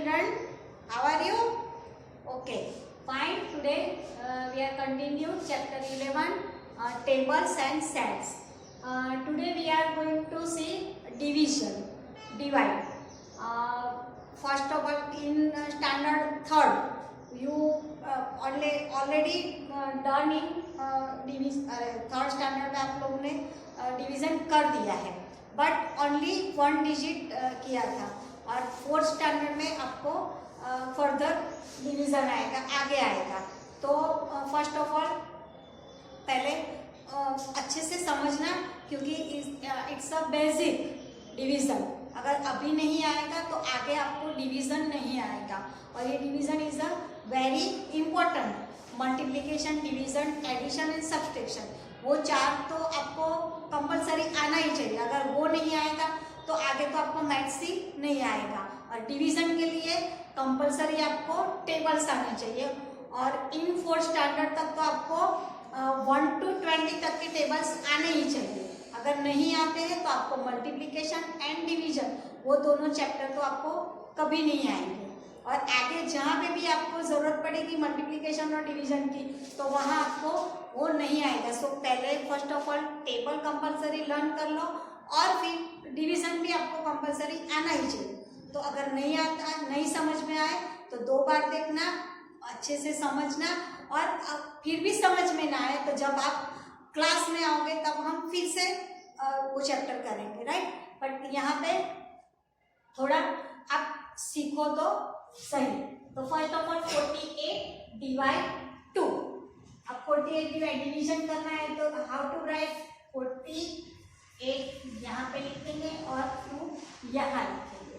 children, how are you? Okay, fine. Today we are continuing chapter 11, tables and sets. Today we are going to see division, divide. First of all, in standard third, you already done in third standard में आप लोगों ने division कर दिया है, but only 1 digit किया था, और फोर्थ स्टैंडर्ड में आपको फर्दर डिवीजन आएगा, आगे आएगा. तो फर्स्ट ऑफ ऑल पहले अच्छे से समझना, क्योंकि इट्स अ बेसिक डिवीजन. अगर अभी नहीं आएगा तो आगे आपको डिवीजन नहीं आएगा, और ये division is a very important. Multiplication, division, addition and subtraction, वो चार तो आपको कंपलसरी आना ही चाहिए. अगर वो नहीं आएगा तो आगे तो आपको मैथ्स ही नहीं आएगा. और डिवीजन के लिए कंपलसरी आपको टेबल्स आने चाहिए, और इन 4th स्टैंडर्ड तक तो आपको 1 to 20 तक के टेबल्स आने ही चाहिए. अगर नहीं आते हैं तो आपको मल्टीप्लिकेशन एंड डिवीजन, वो दोनों चैप्टर तो आपको कभी नहीं आएंगे. और आगे जहाँ पे भी आपको ज़रूरत पड़ेगी मल्टीप्लिकेशन और डिवीजन की, तो वहाँ आपको वो नहीं आएगा. सो पहले first of all table compulsory learn कर लो, और फिर डिवीजन भी आपको कंपलसरी आना ही चाहिए. तो अगर नहीं आता, नहीं समझ में आए तो 2 बार देखना, अच्छे से समझना, और फिर भी समझ में ना आए तो जब आप क्लास में आओगे तब हम फिर से वो चैप्टर करेंगे, राइट. बट यहाँ पे थोड़ा आप सीखो तो सही. तो फर्स्ट ऑफ ऑल 48 डिवाइड 2. अब 48 डिवाइड डिवीजन करना है तो हाउ टू राइट. 48 यहाँ पे लिखेंगे और 2 यहाँ लिखेंगे.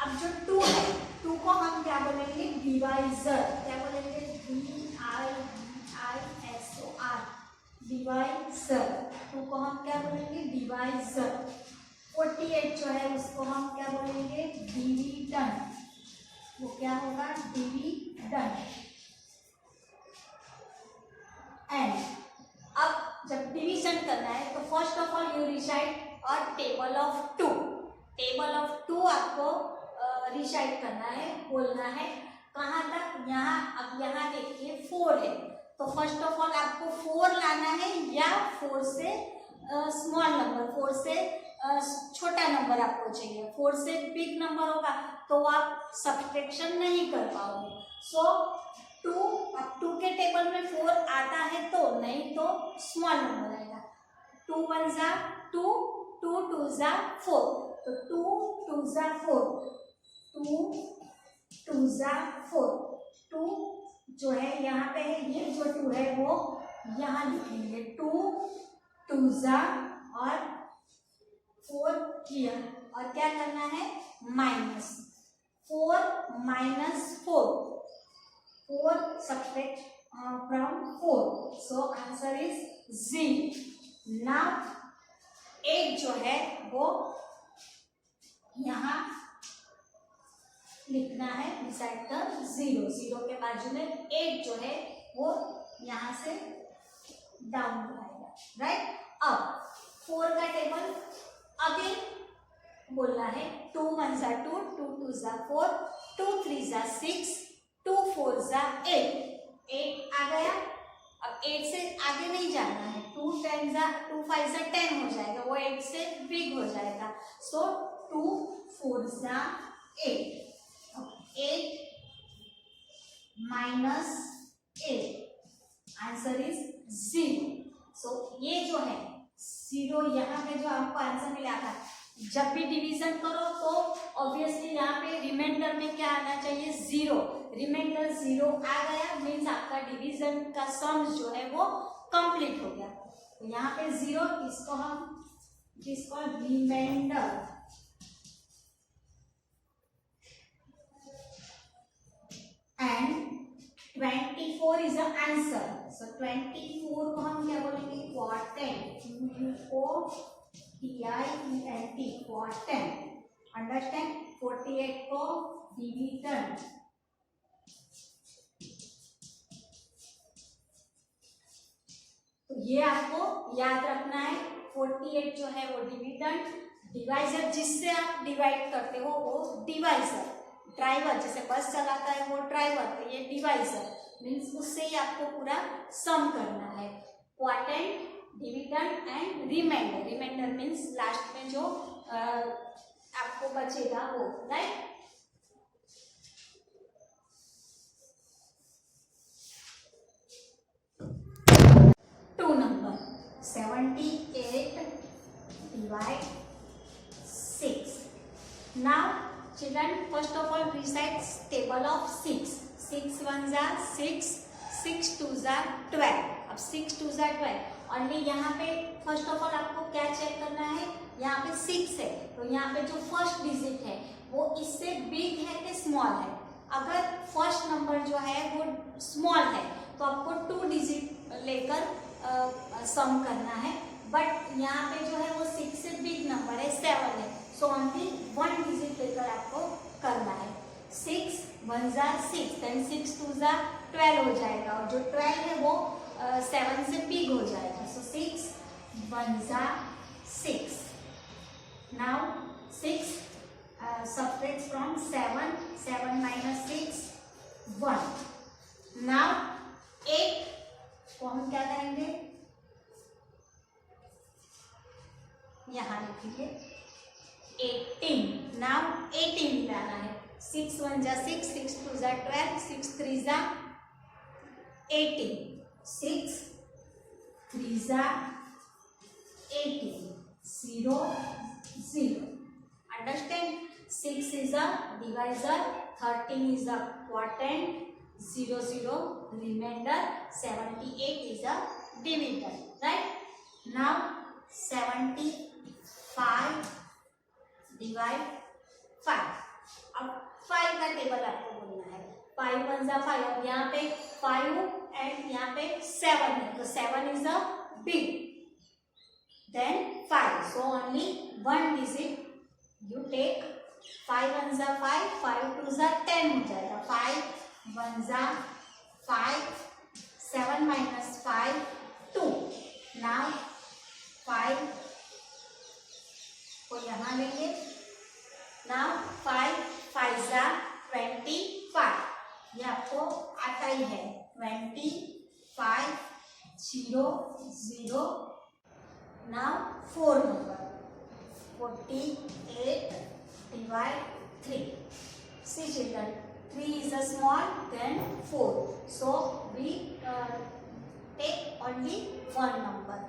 अब जो 2 है, 2 को हम क्या बोलेंगे, डिवाइजर. क्या बोलेंगे, DIVISOR, डिवाइजर. 2 को हम क्या बोलेंगे, डिवाइजर. 48 जो है उसको हम क्या बोलेंगे, डिविडेंड. वो क्या होगा, डिविडेंड. एंड अब जब डिवीजन करना है तो first of all you recite और टेबल ऑफ 2. टेबल ऑफ 2 आपको रिसाइट करना है, बोलना है. कहाँ तक, यहाँ. अब यहाँ देखिए 4 है, तो फर्स्ट ऑफ ऑल आपको 4 लाना है, या 4 से स्मॉल नंबर, 4 से छोटा नंबर आपको चाहिए. 4 से बिग नंबर होगा तो आप सब्सट्रैक्शन नहीं कर पाओगे. सो 2, अब 2 के टेबल में 4 आता है तो, नहीं तो स्मॉल नंबर आएगा. 2 1 जा 2, 2 2 जा 4, तो 2 2 जा 4, 2 2 जा 4. 2 जो है यहाँ पे है, ये जो 2 है वो यहाँ लिखेंगे. 2 2 जा और 4 किया, और क्या करना है, minus 4 minus 4, 4 subtract from 4, so answer is 0. Now 8 जो है वो यहाँ लिखना है बिसाइड द 0. 0 के बाजू में 8 जो है वो यहाँ से डाउन आएगा, राइट. अब 4 का टेबल अगेन बोलना है. 2 1 जा 2, 2 2 जा 4, 2 3 जा 6, 2 4 जा 8. 8 आ गया. अब 8 से आगे नहीं जाना है. 2 10 जा 2 5 जा 10 हो जाएगा, वो 8 से बिग हो जाएगा. सो 2 4 जा 8. 8 माइनस 8, आंसर इज 0. सो ये जो है 0, यहाँ पे जो आपको आंसर मिला था, जब भी डिवीजन करो तो ऑब्वियसली यहाँ पे रिमाइंडर में क्या आना चाहिए, 0. रिमाइंडर 0 आ गया, मीन्स आपका डिवीजन का सम जो है वो कंप्लीट हो गया. तो यहाँ पे 0, इसको हम remainder. And 24 is the answer. So 24 को हम क्या बोलेंगे, क्वार्टेंट. QUOTIENT, quadrant. अंडरस्टैंड. 48 को डिविडेंड. तो ये आपको याद रखना है. 48 जो है वो डिविडेंड. डिवाइजर जिससे आप डिवाइड करते हो वो डिवाइजर. ड्राइवर, जैसे बस चलाता है वो ड्राइवर, तो ये डिवाइजर मीन्स उससे ही आपको पूरा सम करना है। Quotient, dividend and remainder. Remainder means last में जो आपको बचेगा वो, right. Two number 78 divide 6. Now children, first of all recite table of 6. 6 ones are 6, 6 twos are 12. अब 6 twos are 12. ओनली यहाँ पे फर्स्ट ऑफ ऑल आपको क्या चेक करना है, यहाँ पे 6 है तो यहाँ पे जो फर्स्ट डिजिट है वो इससे बिग है कि स्मॉल है। अगर फर्स्ट नंबर जो है वो स्मॉल है तो आपको 2 डिजिट लेकर सम करना है, बट यहाँ पे जो है वो 6 से बिग नंबर है, 7 है, सो ओनली 1 डिजिट लेकर आपको करना है। 6 1s are 6, then 6 2s are 12 हो जाएगा, और जो 12 है वो 7 से बिग हो जाएगा, सो 6 1s are 6. Now 6 subtracts from 7, 7 minus 6 1. Now 8 को हम क्या करेंगे, यहाँ लिखिए 18. Now 18 लाना है। 6 1s are 6, 6 2s are 12, 6 3s are 18, 6 3s are 18, 0 0. Understand? 6 is a divisor, 13 is a quotient, 0 0 remainder, 78 is a divisor, right? Now 75 divide 5. अब 5 का टेबल आपको बोलना है। 5 1s are 5, अब यहाँ पे 5 एंड यहाँ पे 7 है, तो 7 is a big, then 5, so only 1 digit you take. 5 1s are 5, 5 2s are 10 हो जाएगा, 5 1s are 5, 7 minus 5 2. Now 5 को यहाँ लेंगे। Now 5 5s are 25, ये आपको आता ही है, 25 0 0. Now 4 number 48 divide 3. See children, 3 is a small, then 4, so we take only one number.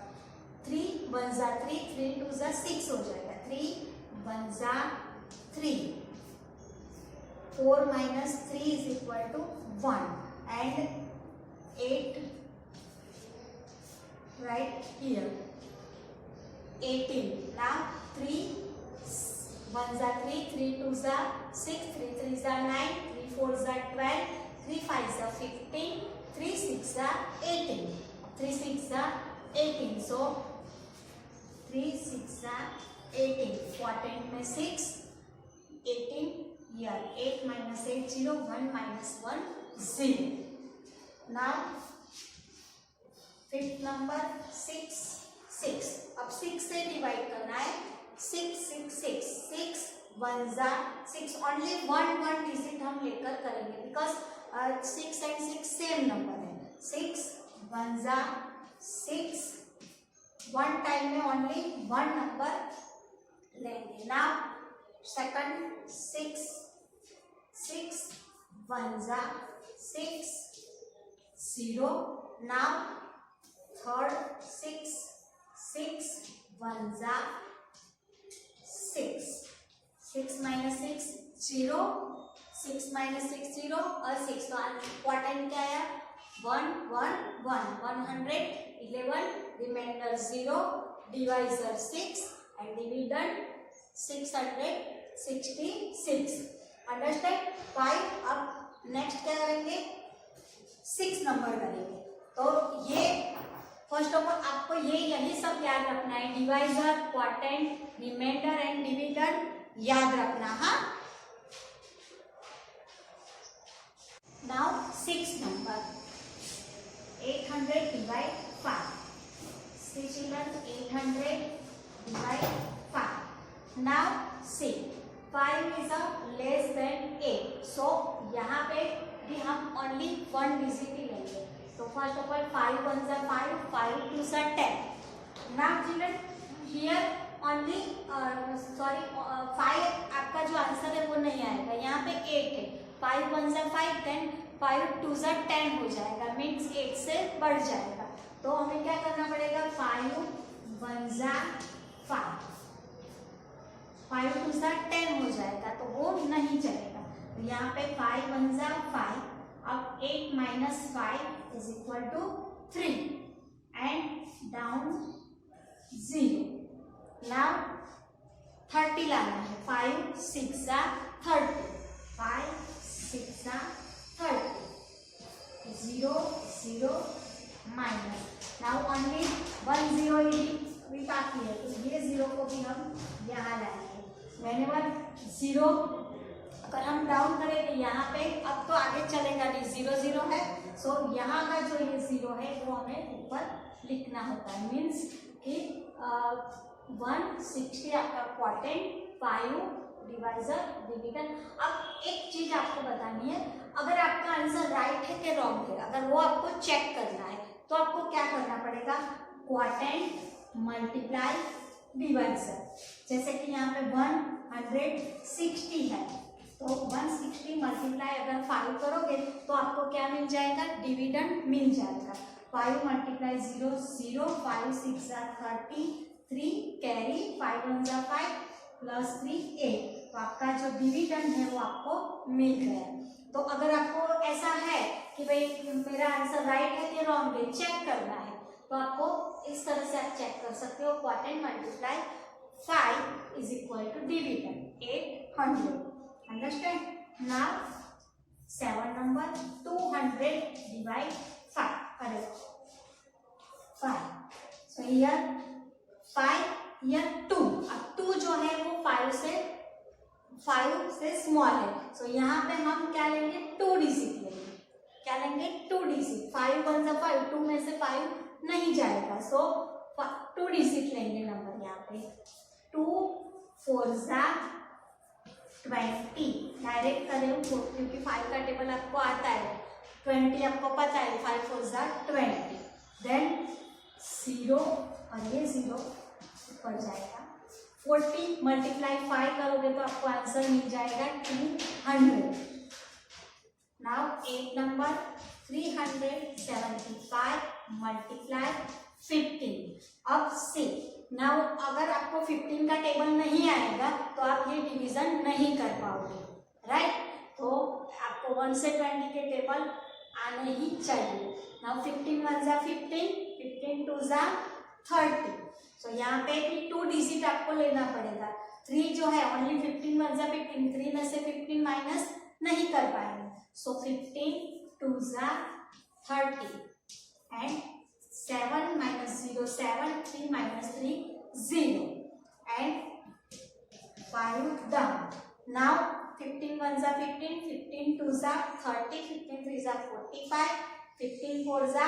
3 1s are 3, 3 2s are 6 हो जाएगा, 3 1s are 3, 4 minus 3 is equal to 1, and 8 right here, 18. Now 3 1s are 3, 3 2s are 6, 3 3s are 9, 3 4s are 12, 3 5s are 15, 3 6s are 18, 3 6s are 18, so 3 6s are 18. Quotient में 6, 18 here, 8 minus 8 0, 1 minus 1 0. Now fifth number 6 6. अब 6 से divide करना है, 6 6 6, 6 1s are 6, only 1 digit हम लेकर करेंगे, because 6 and 6 same number है। 6 1s are 6, 1 time में ओनली 1 नंबर लेंगे। Now second 6 6 1s are 6 0. Now third 6 6 1s are 6, 6 minus 6 0, 6 minus 6 0 और 6, तो क्वार्टर क्या है, 1 1 1, 111, remainder 0, divisor 6 and dividend 666. Understand? 5. अब नेक्स्ट क्या करेंगे, 6 नंबर करेंगे, तो ये फर्स्ट ऑफ ऑल आपको यही सब याद रखना है, divisor, quotient, remainder and dividend याद रखना। हाँ, now 6 number 800 divide 5. See children, 800 divide 5. Now see, 5 is a less than 8, सो यहाँ पे भी हम ओनली 1 डिजिट ही लेंगे। तो फर्स्ट ऑफ ऑल 5 1 सा 5, 5 2 सा 10। Now children here only sorry 5 आपका जो आंसर है वो नहीं आएगा, यहाँ पे 8 है। 5 1 सा 5, देन 5 2 सा 10 हो जाएगा, मीन्स 8 से बढ़ जाएगा। तो हमें क्या करना पड़ेगा, 5 1 सा 5, 5 2 सा 10 हो जाएगा, तो वो नहीं चलेगा। तो यहाँ पे 5 1 सा 5, अब 8 minus 5 is equal to 3 and down 0. Now 30 लाना है, 5 6 सा 30, 5 6 सा 30, 0 0 minus. Now only 1 0 भी बाकी है, तो ये 0 को भी हम यहाँ लाएंगे। Whenever 0 अगर हम डाउन करेंगे यहाँ पे, अब तो आगे चलेगा नहीं, 0 0 है, सो यहाँ का जो ये 0 है वो हमें ऊपर लिखना होता है, मीन्स कि 160 आपका क्वार्टेंट, 5 डिवाइजर डिविजन। अब एक चीज आपको बतानी है, अगर आपका आंसर राइट है कि रॉन्ग है, अगर वो आपको चेक करना है तो आपको क्या करना पड़ेगा, क्वार्टेंट मल्टीप्लाई डिवाइजर। जैसे कि यहाँ पे 160 है, तो 160 मल्टीप्लाई अगर 5 करोगे तो आपको क्या मिल जाएगा, डिविडेंड मिल जाएगा। 5 मल्टीप्लाई 0 0, 5 6 30, 3 कैरी, 5 1 5 प्लस 3 8, तो आपका जो डिविडेंड है वो आपको मिल गया। तो अगर आपको ऐसा है कि भाई मेरा आंसर राइट है कि रॉन्ग है, चेक करना है, तो आपको इस तरह से आप चेक कर सकते हो, quotient multiply 5 is equal to dividend 800। Understand? Now 7 number 200 divide 5. Correct. 5. So here 5, here 2. अब 2 जो है वो 5 से स्मॉल है, so यहाँ पे हम क्या लेंगे, 2 डिजिट लेंगे। क्या लेंगे, 2 डिजिट। 5 1 सा 5, 2 में से 5 नहीं जाएगा, so 2 डिजिट लेंगे नंबर यहाँ पे। 2 4 सा 20, डायरेक्ट करें क्योंकि 5 का टेबल आपको आता है, 20 आपको पता है, 5 4 सा 20, देन 0 और ये 0 ऊपर जाएगा। 40 मल्टीप्लाई 5 करोगे तो आपको आंसर मिल जाएगा 200। Now 8 number 375 multiply 15। अब से नाउ अगर आपको 15 का टेबल नहीं आएगा तो आप ये डिवीजन नहीं कर पाओगे, राइट। तो आपको 1 से 20 के टेबल आने ही चाहिए। नाउ 15 1 सा 15, 15 2 सा 30, सो यहाँ पे भी 2 डिजिट आपको लेना पड़ेगा। 3 जो है ओनली 15 1 सा 15, 3 में से 15 माइनस नहीं कर पाएंगे, सो 15 2 सा 30 and 7 minus 0 7, 3 minus 3 0 and 5 down. Now 15 1 सा 15, 15 2 सा 30, 15 3 सा 45, 15 4 सा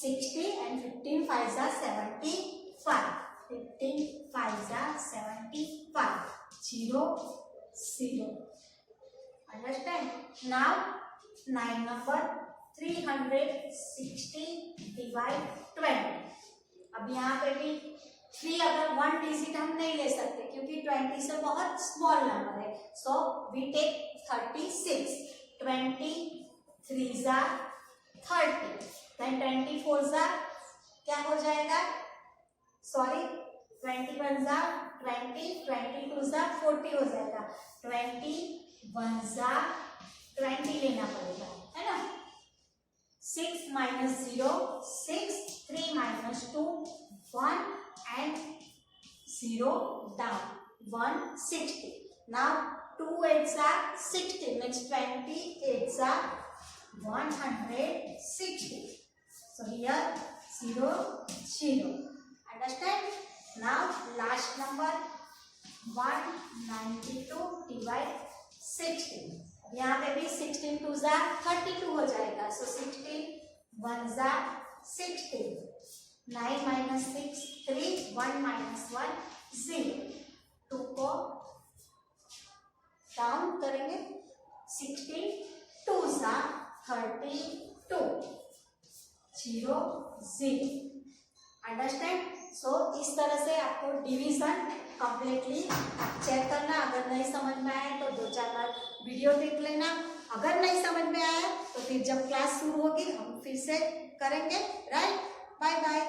60 and 15 5 सा 75, 15 5 सा 75, 0 0। Understand? Now 9 number 360 divide 20। अब यहाँ पे भी 3 अगर 1 डिजिट हम नहीं ले सकते क्योंकि 20 से बहुत स्मॉल नंबर है, सो वी टेक 36, 20 3 सा 30, देन 24 सा क्या हो जाएगा, सॉरी 21 सा 20, 22 सा 40 हो जाएगा, 21 सा 20 लेना पड़ेगा, है ना। 6 minus 0 6, 3 minus 2 1 and 0 down 160. Now 2 8s are 60, means 20 8s are 160. So here 0 0. Understand? Now last number 192 divide 16. यहाँ पे भी 16 2 सा 32 हो जाएगा, सो 16 1 सा 16, 9 minus 6 3, 1 minus 1 0, 2 को डाउन करेंगे 16 2s are 32 0 0 अंडरस्टैंड। सो इस तरह से आपको डिवीजन कंप्लीटली चेक करना। अगर नहीं समझ में आया तो 2-4 बार वीडियो देख लेना। अगर नहीं समझ में आया तो फिर जब क्लास शुरू होगी हम फिर से करेंगे। Right, bye bye.